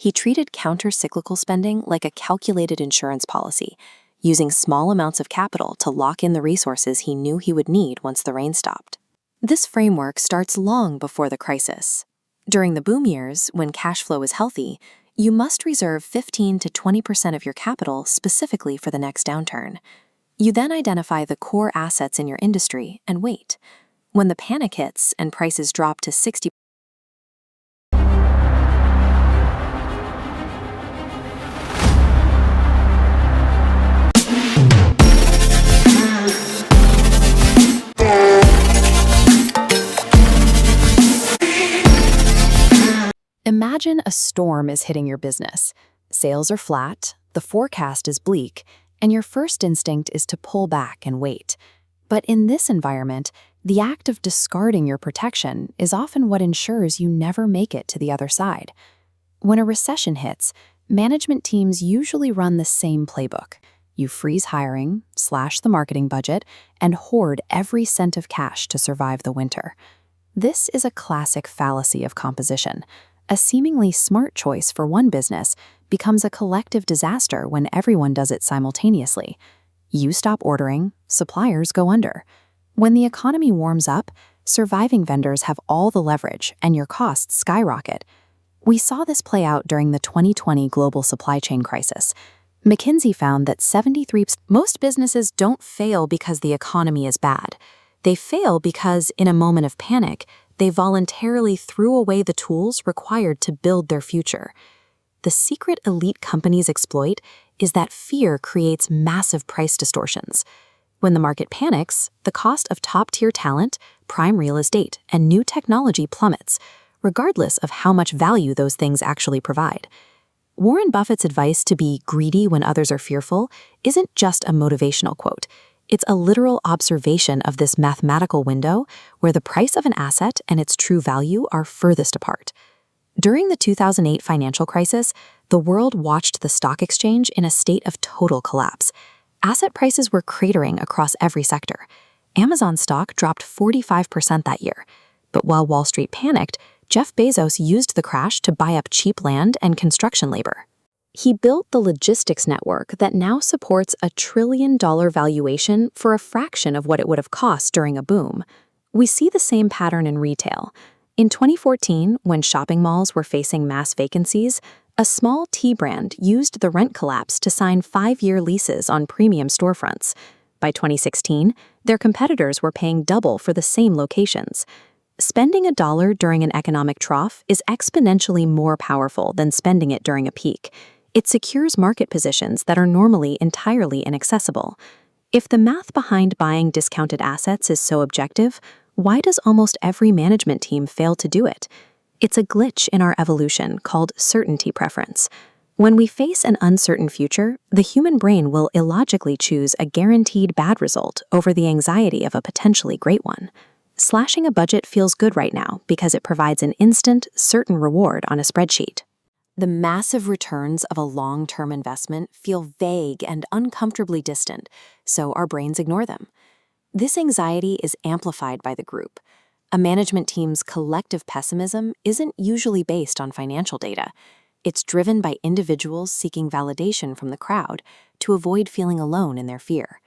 He treated counter-cyclical spending like a calculated insurance policy, using small amounts of capital to lock in the resources he knew he would need once the rain stopped. This framework starts long before the crisis. During the boom years, when cash flow is healthy, you must reserve 15 to 20% of your capital specifically for the next downturn. You then identify the core assets in your industry and wait. When the panic hits and prices drop to 60%, imagine a storm is hitting your business. Sales are flat, the forecast is bleak, and your first instinct is to pull back and wait. But in this environment, the act of discarding your protection is often what ensures you never make it to the other side. When a recession hits, management teams usually run the same playbook. You freeze hiring, slash the marketing budget, and hoard every cent of cash to survive the winter. This is a classic fallacy of composition. A seemingly smart choice for one business becomes a collective disaster when everyone does it simultaneously. You stop ordering, suppliers go under. When the economy warms up, surviving vendors have all the leverage and your costs skyrocket. We saw this play out during the 2020 global supply chain crisis. McKinsey found that 73% most businesses don't fail because the economy is bad. They fail because, in a moment of panic, they voluntarily threw away the tools required to build their future. The secret elite companies exploit is that fear creates massive price distortions. When the market panics, the cost of top-tier talent, prime real estate, and new technology plummets, regardless of how much value those things actually provide. Warren Buffett's advice to be greedy when others are fearful isn't just a motivational quote. It's a literal observation of this mathematical window where the price of an asset and its true value are furthest apart. During the 2008 financial crisis, the world watched the stock exchange in a state of total collapse. Asset prices were cratering across every sector. Amazon stock dropped 45% that year. But while Wall Street panicked, Jeff Bezos used the crash to buy up cheap land and construction labor. He built the logistics network that now supports a $1 trillion valuation for a fraction of what it would have cost during a boom. We see the same pattern in retail. In 2014, when shopping malls were facing mass vacancies, a small tea brand used the rent collapse to sign 5-year leases on premium storefronts. By 2016, their competitors were paying double for the same locations. Spending $1 during an economic trough is exponentially more powerful than spending it during a peak. It secures market positions that are normally entirely inaccessible. If the math behind buying discounted assets is so objective, why does almost every management team fail to do it? It's a glitch in our evolution called certainty preference. When we face an uncertain future, the human brain will illogically choose a guaranteed bad result over the anxiety of a potentially great one. Slashing a budget feels good right now because it provides an instant, certain reward on a spreadsheet. The massive returns of a long-term investment feel vague and uncomfortably distant, so our brains ignore them. This anxiety is amplified by the group. A management team's collective pessimism isn't usually based on financial data. It's driven by individuals seeking validation from the crowd to avoid feeling alone in their fear.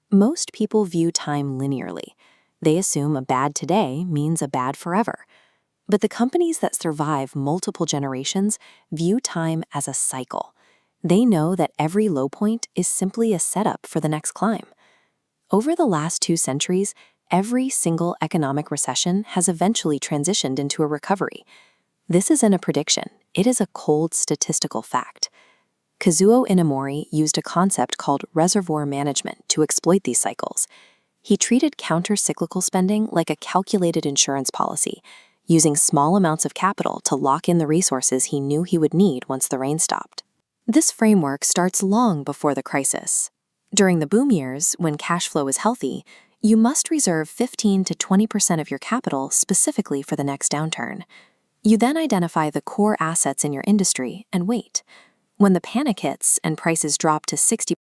Most people view time linearly. They assume a bad today means a bad forever. But the companies that survive multiple generations view time as a cycle. They know that every low point is simply a setup for the next climb. Over the last 2 centuries, every single economic recession has eventually transitioned into a recovery. This isn't a prediction, it is a cold statistical fact. Kazuo Inamori used a concept called reservoir management to exploit these cycles. He treated counter-cyclical spending like a calculated insurance policy, using small amounts of capital to lock in the resources he knew he would need once the rain stopped. This framework starts long before the crisis. During the boom years, when cash flow is healthy, you must reserve 15 to 20% of your capital specifically for the next downturn. You then identify the core assets in your industry and wait. When the panic hits and prices drop to 60%